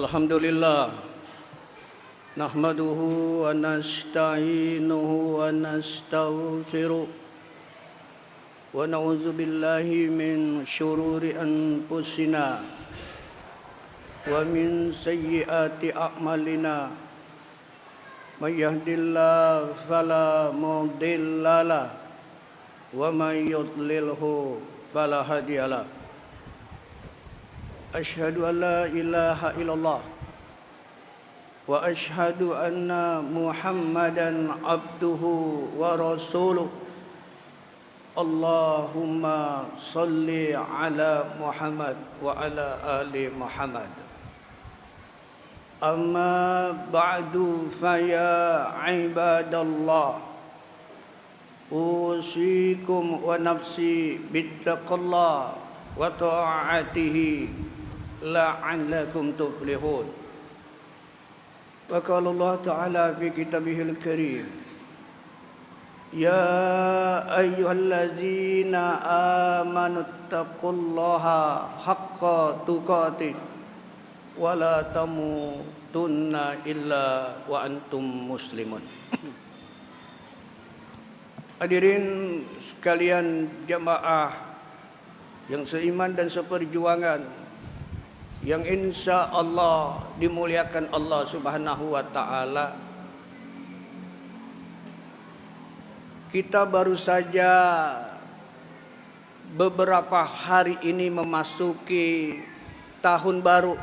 Alhamdulillah nahmaduhu wa nasta'inuhu wa nastaghfiruh wa na'udzu billahi min syururi anfusina wa min sayyiati a'malina may yahdihillahu fala mudhillalah wa may yudlilhu fala hadiyalah. Asyhadu an la ilaha illallah wa asyhadu anna Muhammadan abduhu wa rasuluh. Allahumma salli ala Muhammad wa ala ali Muhammad. Amma ba'du fa ya ibadallah, usikum wa nafsi bittaqallah wa ta'atihi la'allakum tuflihun. Wa qala Allah Ta'ala fi kitabihil karim, ya ayyuhalladzina amanu taqullaha haqqa tuqatih wa la tamutunna illa wa antum muslimun. Hadirin sekalian jamaah yang seiman dan seperjuangan, yang insya Allah dimuliakan Allah Subhanahu wa Ta'ala. Kita baru saja beberapa hari ini memasuki tahun baru,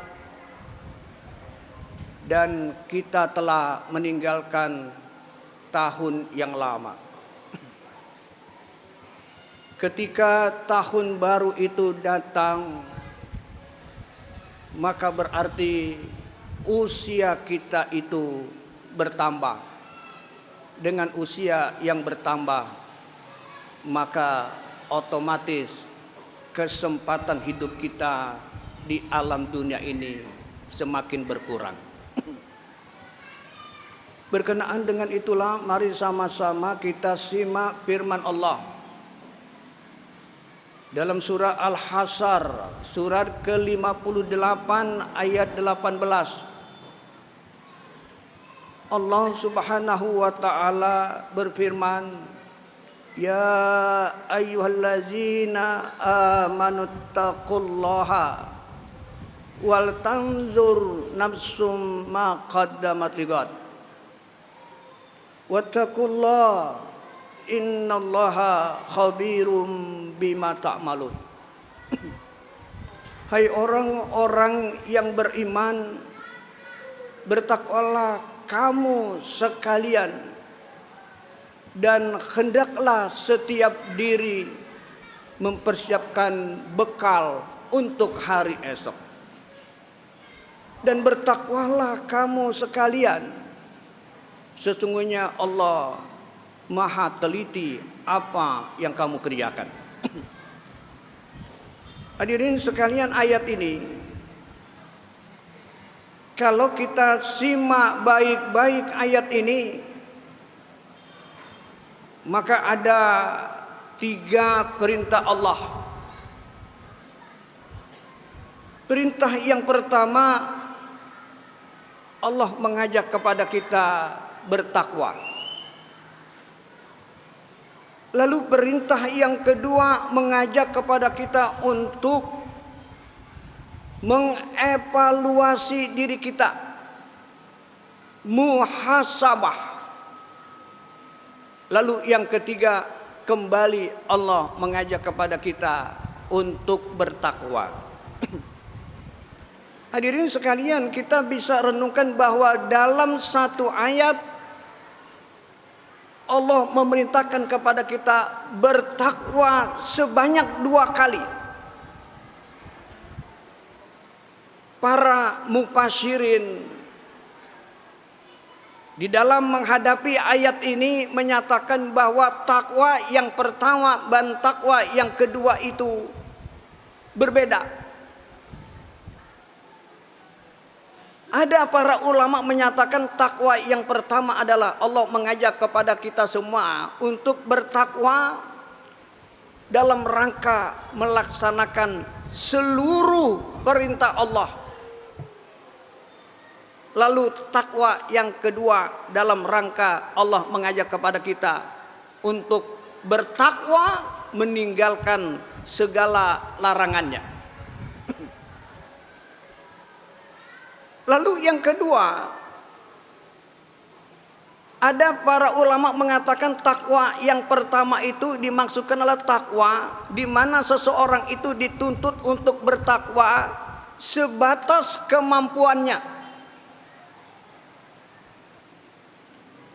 dan kita telah meninggalkan tahun yang lama. Ketika tahun baru itu datang, maka berarti usia kita itu bertambah. Dengan usia yang bertambah, maka otomatis kesempatan hidup kita di alam dunia ini semakin berkurang. Berkenaan dengan itulah, mari sama-sama kita simak firman Allah dalam surah Al-Hasyr, surat ke-58 ayat 18. Allah Subhanahu wa Ta'ala berfirman, ya ayyuhalladzina amanu taqullaha wal tanzur nafsum ma qaddamat ligad wattaqullaha innallaha khabirum bima ta'malun. Hai orang-orang yang beriman, bertakwalah kamu sekalian, dan hendaklah setiap diri mempersiapkan bekal untuk hari esok. Dan bertakwalah kamu sekalian, sesungguhnya Allah Maha teliti apa yang kamu kerjakan. Hadirin sekalian, ayat ini kalau kita simak baik-baik ayat ini, maka ada 3 perintah Allah. Perintah yang pertama, Allah mengajak kepada kita bertakwa. Lalu perintah yang kedua mengajak kepada kita untuk mengevaluasi diri kita, muhasabah. Lalu yang ketiga, kembali Allah mengajak kepada kita untuk bertakwa. Hadirin sekalian, kita bisa renungkan bahwa dalam satu ayat Allah memerintahkan kepada kita bertakwa sebanyak 2 kali. Para mufassirin di dalam menghadapi ayat ini menyatakan bahwa takwa yang pertama dan takwa yang kedua itu berbeda. Ada para ulama menyatakan takwa yang pertama adalah Allah mengajak kepada kita semua untuk bertakwa dalam rangka melaksanakan seluruh perintah Allah. Lalu takwa yang kedua dalam rangka Allah mengajak kepada kita untuk bertakwa meninggalkan segala larangannya. Lalu yang kedua, ada para ulama mengatakan takwa yang pertama itu dimaksudkan adalah takwa di mana seseorang itu dituntut untuk bertakwa sebatas kemampuannya.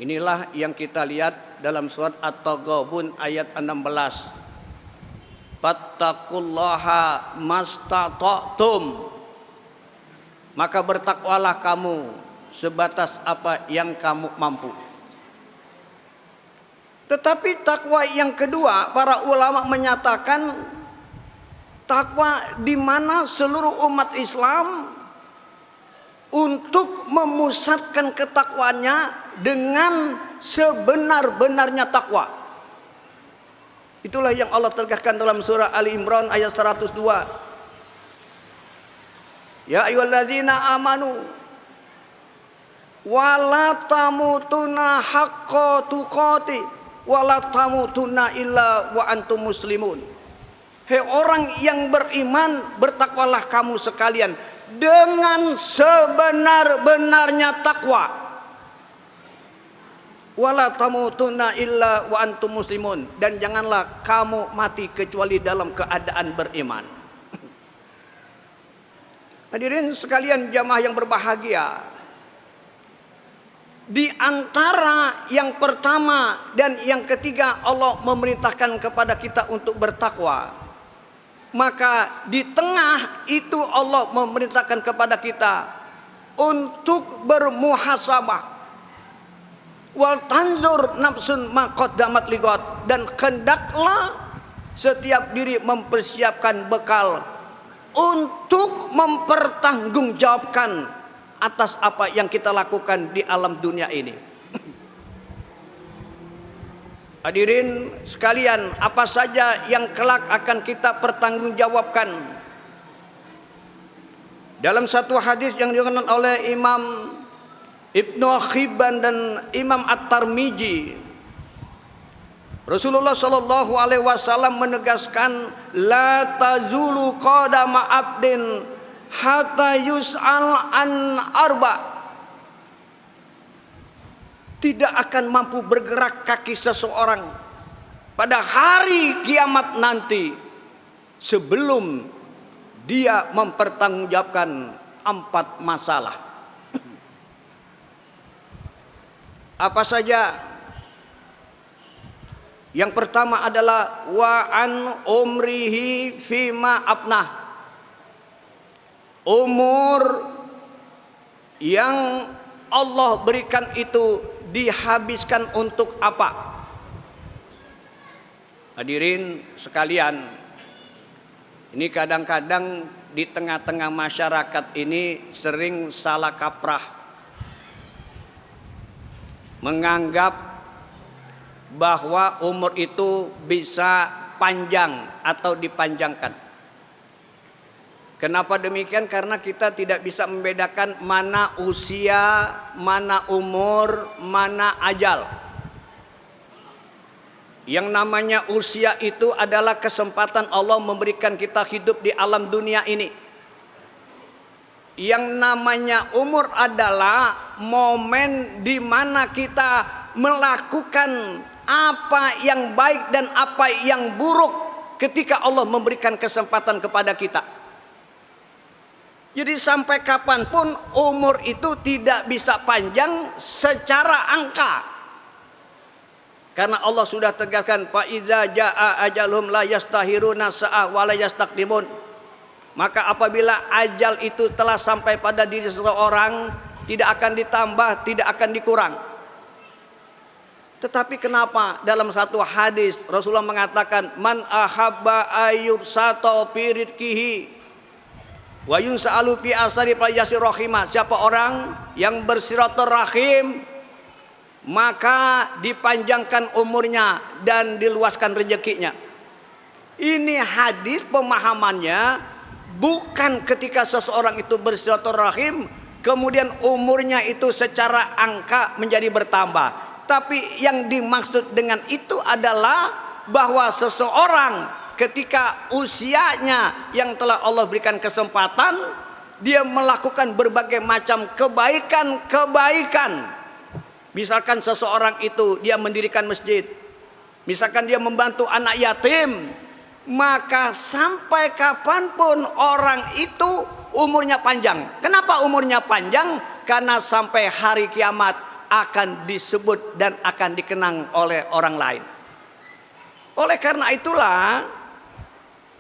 Inilah yang kita lihat dalam surat At-Taghabun ayat 16. Fattaqullaha mastata'tum. Maka bertakwalah kamu sebatas apa yang kamu mampu. Tetapi takwa yang kedua, para ulama menyatakan takwa di mana seluruh umat Islam untuk memusatkan ketakwaannya dengan sebenar-benarnya takwa. Itulah yang Allah tegaskan dalam surah Ali Imran ayat 102. Ya ayyuhallazina amanu wala tamutunna haqqa tuqati wala tamutunna illa wa antum muslimun. Hei orang yang beriman, bertakwalah kamu sekalian dengan sebenar-benarnya takwa. Wala tamutunna illa wa antum muslimun, dan janganlah kamu mati kecuali dalam keadaan beriman. Hadirin sekalian jamaah yang berbahagia, di antara yang pertama dan yang ketiga Allah memerintahkan kepada kita untuk bertakwa. Maka di tengah itu Allah memerintahkan kepada kita untuk bermuhasabah. Wal tanzur nafsun ma qaddamat ligat, dan hendaklah setiap diri mempersiapkan bekal untuk mempertanggungjawabkan atas apa yang kita lakukan di alam dunia ini. Hadirin sekalian, apa saja yang kelak akan kita pertanggungjawabkan? Dalam satu hadis yang diriwayatkan oleh Imam Ibnu Hibban dan Imam At-Tirmidzi, Rasulullah sallallahu alaihi wasallam menegaskan, la tazulu qadama abdin hatta yus'al an arba. Tidak akan mampu bergerak kaki seseorang pada hari kiamat nanti sebelum dia mempertanggungjawabkan 4 masalah. Apa saja? Yang pertama adalah wa an umrihi fima afnah. Umur yang Allah berikan itu dihabiskan untuk apa? Hadirin sekalian, ini kadang-kadang di tengah-tengah masyarakat ini sering salah kaprah, menganggap bahwa umur itu bisa panjang atau dipanjangkan. Kenapa demikian? Karena kita tidak bisa membedakan mana usia, mana umur, mana ajal. Yang namanya usia itu adalah kesempatan Allah memberikan kita hidup di alam dunia ini. Yang namanya umur adalah momen di mana kita melakukan apa yang baik dan apa yang buruk ketika Allah memberikan kesempatan kepada kita. Jadi sampai kapanpun umur itu tidak bisa panjang secara angka. Karena Allah sudah tegaskan, fa iza jaa ajalhum la yastahiruna sa'ah wa la yastaqdimun. Maka apabila ajal itu telah sampai pada diri seseorang, tidak akan ditambah, tidak akan dikurang. Tetapi kenapa dalam satu hadis Rasulullah mengatakan, man ahabba ayyub sato fi rizqihi wa yunsa'alu fi asari falyasir rahimah. Siapa orang yang bersilaturahim, maka dipanjangkan umurnya dan diluaskan rezekinya. Ini hadis pemahamannya bukan ketika seseorang itu bersilaturahim kemudian umurnya itu secara angka menjadi bertambah. Tapi yang dimaksud dengan itu adalah bahwa seseorang ketika usianya yang telah Allah berikan kesempatan, dia melakukan berbagai macam kebaikan-kebaikan. Misalkan seseorang itu dia mendirikan masjid, misalkan dia membantu anak yatim, maka sampai kapanpun orang itu umurnya panjang. Kenapa umurnya panjang? Karena sampai hari kiamat akan disebut dan akan dikenang oleh orang lain. Oleh karena itulah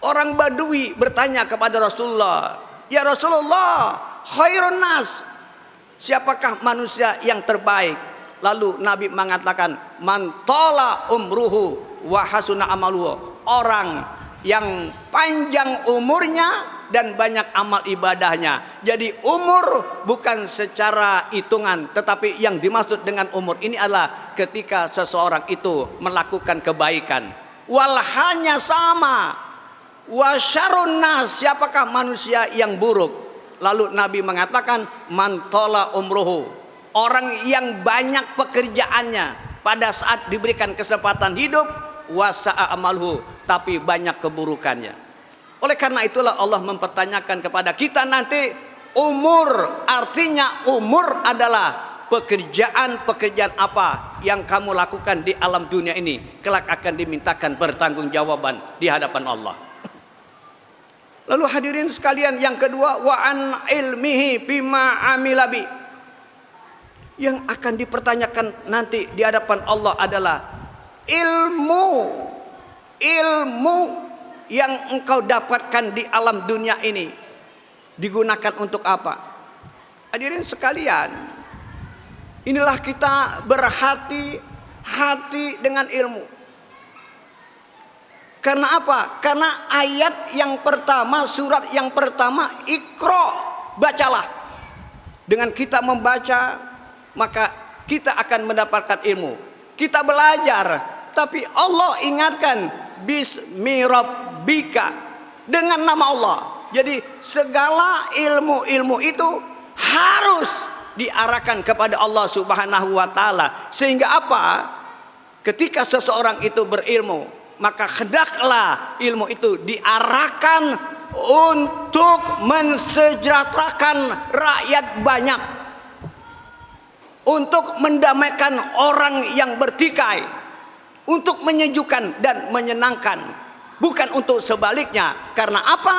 orang Badui bertanya kepada Rasulullah, "Ya Rasulullah, khairun nas, siapakah manusia yang terbaik?" Lalu Nabi mengatakan, "Man tala umruhu wa hasuna amaluhu." Orang yang panjang umurnya dan banyak amal ibadahnya. Jadi umur bukan secara hitungan, tetapi yang dimaksud dengan umur ini adalah ketika seseorang itu melakukan kebaikan. Wal hanya sama wa syarrun nas, siapakah manusia yang buruk? Lalu Nabi mengatakan, man tala umruhu, orang yang banyak pekerjaannya pada saat diberikan kesempatan hidup, wasa'a amalhu, tapi banyak keburukannya. Oleh karena itulah Allah mempertanyakan kepada kita nanti, umur, artinya umur adalah pekerjaan-pekerjaan apa yang kamu lakukan di alam dunia ini, kelak akan dimintakan pertanggungjawaban di hadapan Allah. Lalu hadirin sekalian, yang kedua, wa an ilmihi bima amilabi, yang akan dipertanyakan nanti di hadapan Allah adalah ilmu yang engkau dapatkan di alam dunia ini digunakan untuk apa? Hadirin sekalian, inilah kita berhati-hati dengan ilmu. Karena apa? Karena ayat yang pertama, surat yang pertama, Iqra, bacalah. Dengan kita membaca, maka kita akan mendapatkan ilmu. Kita belajar, tapi Allah ingatkan, bismi rabbika, dengan nama Allah. Jadi segala ilmu-ilmu itu harus diarahkan kepada Allah Subhanahu wa taala. Sehingga apa? Ketika seseorang itu berilmu, maka hendaklah ilmu itu diarahkan untuk mensejahterakan rakyat banyak, untuk mendamaikan orang yang bertikai, untuk menyejukkan dan menyenangkan, bukan untuk sebaliknya. Karena apa?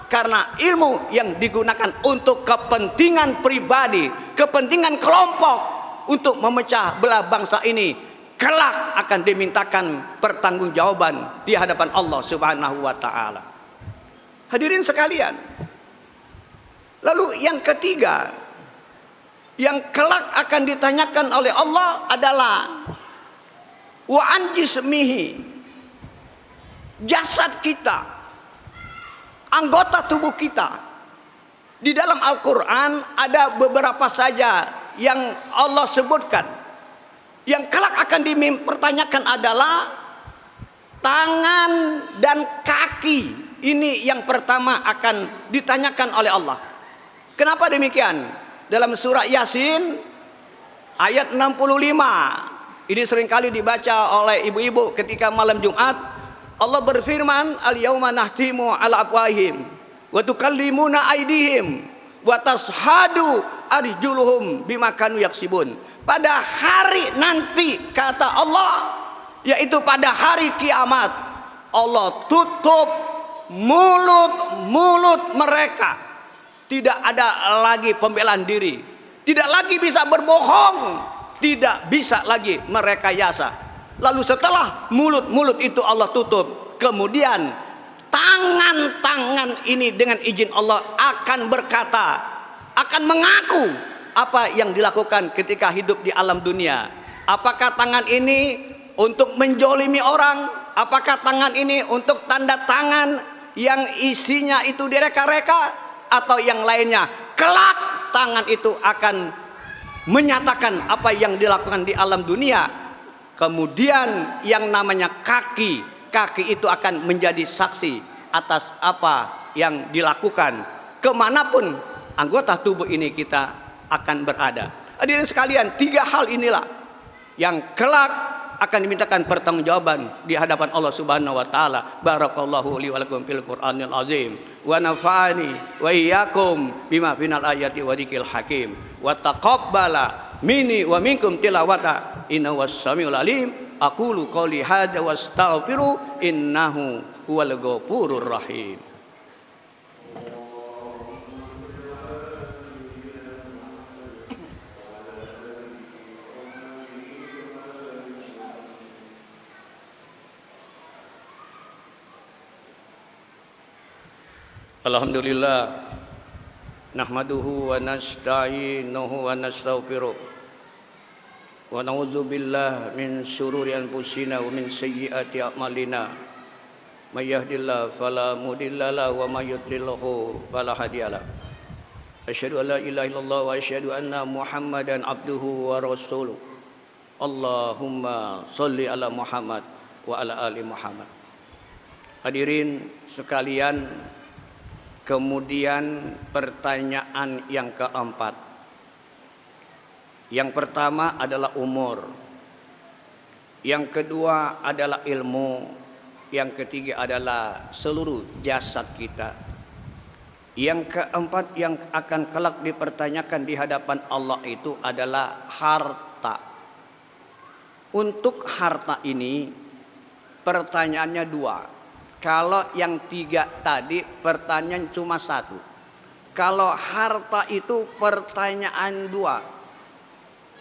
Karena ilmu yang digunakan untuk kepentingan pribadi, kepentingan kelompok, untuk memecah belah bangsa ini, kelak akan dimintakan pertanggungjawaban di hadapan Allah Subhanahu wa taala. Hadirin sekalian, lalu yang ketiga yang kelak akan ditanyakan oleh Allah adalah wa an jismihi, jasad kita, anggota tubuh kita. Di dalam Al-Quran ada beberapa saja yang Allah sebutkan. Yang kelak akan dipertanyakan adalah tangan dan kaki. Ini yang pertama akan ditanyakan oleh Allah. Kenapa demikian? Dalam surah Yasin ayat 65, ini seringkali dibaca oleh ibu-ibu ketika malam Jumat. Allah berfirman, al-yauma nahtimu ala afwahihim wa tukallimuna aydihim wa tashhadu arjuluhum bima kanu yaksibun. Pada hari nanti, kata Allah, yaitu pada hari kiamat, Allah tutup mulut-mulut mereka. Tidak ada lagi pembelaan diri, tidak lagi bisa berbohong, tidak bisa lagi merekayasa. Lalu setelah mulut-mulut itu Allah tutup, kemudian tangan-tangan ini dengan izin Allah akan berkata, akan mengaku apa yang dilakukan ketika hidup di alam dunia. Apakah tangan ini untuk menjolimi orang? Apakah tangan ini untuk tanda tangan yang isinya itu direka-reka? Atau yang lainnya? Kelak tangan itu akan menyatakan apa yang dilakukan di alam dunia. Kemudian yang namanya kaki, kaki itu akan menjadi saksi atas apa yang dilakukan kemanapun anggota tubuh ini kita akan berada. Hadirin sekalian, 3 hal inilah yang kelak akan dimintakan pertanggungjawaban di hadapan Allah Subhanahu wa taala. Barakallahu li wa lakum fil Qur'anil azim wa nafa'ani wa iyyakum bima final ayati wa dzikril hakim wa taqabbala minni wa minkum tilawata innahu was-samiul alim. Aqulu qouli hadza wastaghfiru innahu huwal ghafurur rahim. Alhamdulillah nahmaduhu wa nasta'inuhu wa nastaghfiruh wa na'udzu billahi min syururi anfusina wa min sayyiati a'malina may yahdihillahu fala mudilla lahu wa may yudlilhu fala hadiyalah. Asyhadu an la ilaha illallah wa asyhadu anna Muhammadan abduhu wa rasuluh. Allahumma shalli ala Muhammad wa ala ali Muhammad. Hadirin sekalian, kemudian pertanyaan yang keempat. Yang pertama adalah umur. Yang kedua adalah ilmu. Yang ketiga adalah seluruh jasad kita. Yang keempat yang akan kelak dipertanyakan di hadapan Allah itu adalah harta. Untuk harta ini pertanyaannya 2. Kalau yang 3 tadi pertanyaan cuma 1. Kalau harta itu pertanyaan 2.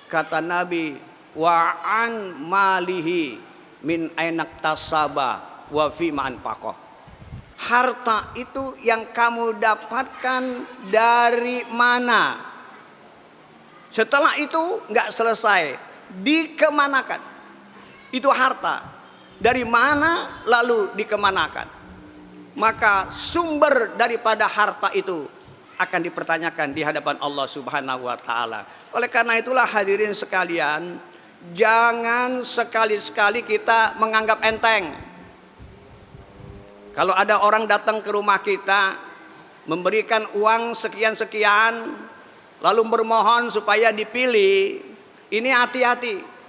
Kata Nabi, wa an malihi min ainak tasaba wa fi ma'an pakoh. Harta itu yang kamu dapatkan dari mana? Setelah itu nggak selesai, dikemanakan? Itu harta. Dari mana lalu dikemanakan? Maka sumber daripada harta itu akan dipertanyakan di hadapan Allah Subhanahu wa taala. Oleh karena itulah hadirin sekalian, jangan sekali-sekali kita menganggap enteng. Kalau ada orang datang ke rumah kita memberikan uang sekian-sekian lalu bermohon supaya dipilih, ini hati-hati.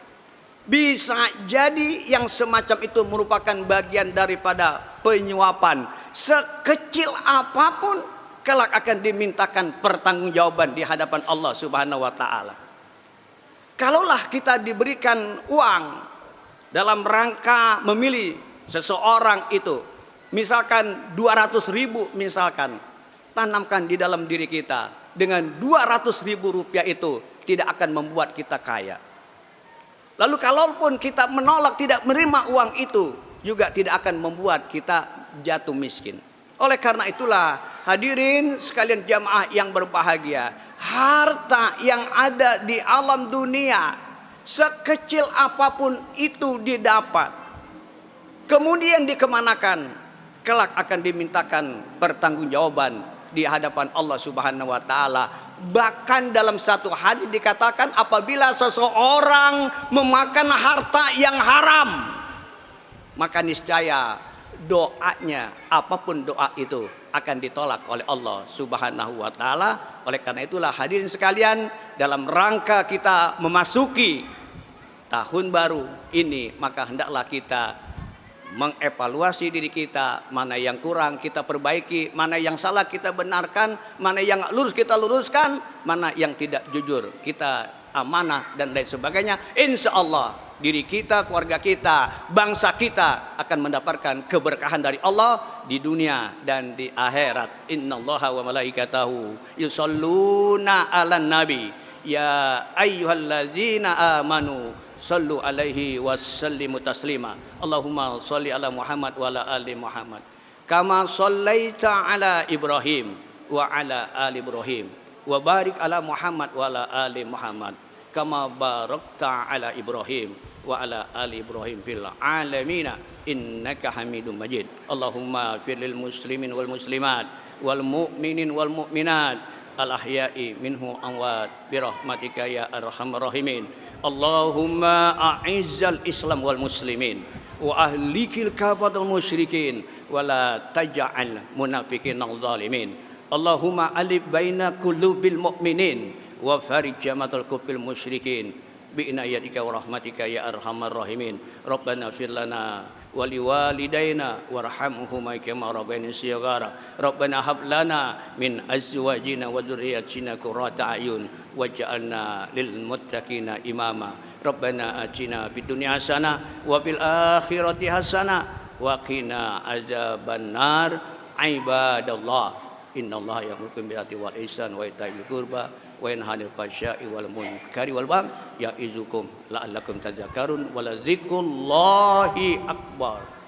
Bisa jadi yang semacam itu merupakan bagian daripada penyuapan. Sekecil apapun kelak akan dimintakan pertanggungjawaban di hadapan Allah Subhanahu wa taala. Kalaulah kita diberikan uang dalam rangka memilih seseorang itu, misalkan 200.000 misalkan, tanamkan di dalam diri kita, dengan 200.000 rupiah itu tidak akan membuat kita kaya. Lalu kalaupun kita menolak tidak menerima uang itu, juga tidak akan membuat kita jatuh miskin. Oleh karena itulah hadirin sekalian jamaah yang berbahagia, harta yang ada di alam dunia sekecil apapun itu didapat, kemudian dikemanakan, kelak akan dimintakan pertanggungjawaban di hadapan Allah Subhanahu wa taala. Bahkan dalam satu hadis dikatakan, apabila seseorang memakan harta yang haram, maka niscaya doanya, apapun doa itu, akan ditolak oleh Allah Subhanahu wa taala. Oleh karena itulah hadirin sekalian, dalam rangka kita memasuki tahun baru ini, maka hendaklah kita mengevaluasi diri kita, mana yang kurang kita perbaiki, mana yang salah kita benarkan, mana yang lurus kita luruskan, mana yang tidak jujur kita amanah dan lain sebagainya. Insya Allah diri kita, keluarga kita, bangsa kita akan mendapatkan keberkahan dari Allah di dunia dan di akhirat. Innallaha wa malaikatahu yusholluna 'alan nabi ya ayyuhalladzina amanu sallu alaihi wassallimu taslima. Allahumma salli ala Muhammad wa ala ali Muhammad kama sallaita ala Ibrahim wa ala ali Ibrahim wa barik ala Muhammad wa ala ali Muhammad kama barakta ala Ibrahim wa ala ali Ibrahim fil alamin innaka Hamidum Majid. Allahumma fir lil muslimin wal muslimat wal mu'minin wal mu'minat al ahya'i minhu amwat bi rahmatika ya arhamar rahimin. Allahumma a'izzal Islam wal muslimin wa ahlikil kafatul musyrikin wa la taj'al munafiqin zalimin. Allahumma alif baina qulubil mu'minin wa farij jamatal kubil musyrikin bi inayatika wa rahmatika ya arhamar rahimin. Rabbana fir lana wa liwalidayna warhamhuma kama rabbayani shighara. Rabbana hab lana min azwajina wa dhurriyyatina qurrata a'yun waj'alna lil muttaqina imama. Rabbana atina fid dunya hasanah wa fil akhirati hasanah wa qina azabannar. Ibadallah, innallaha ya'muru bil 'adli wal ihsan wa ita'i dzil qurba wa yanha 'anil fahsya'i wal munkari wal baghi ya'izukum la'allakum tadhakkarun wa la dzikrullahi akbar.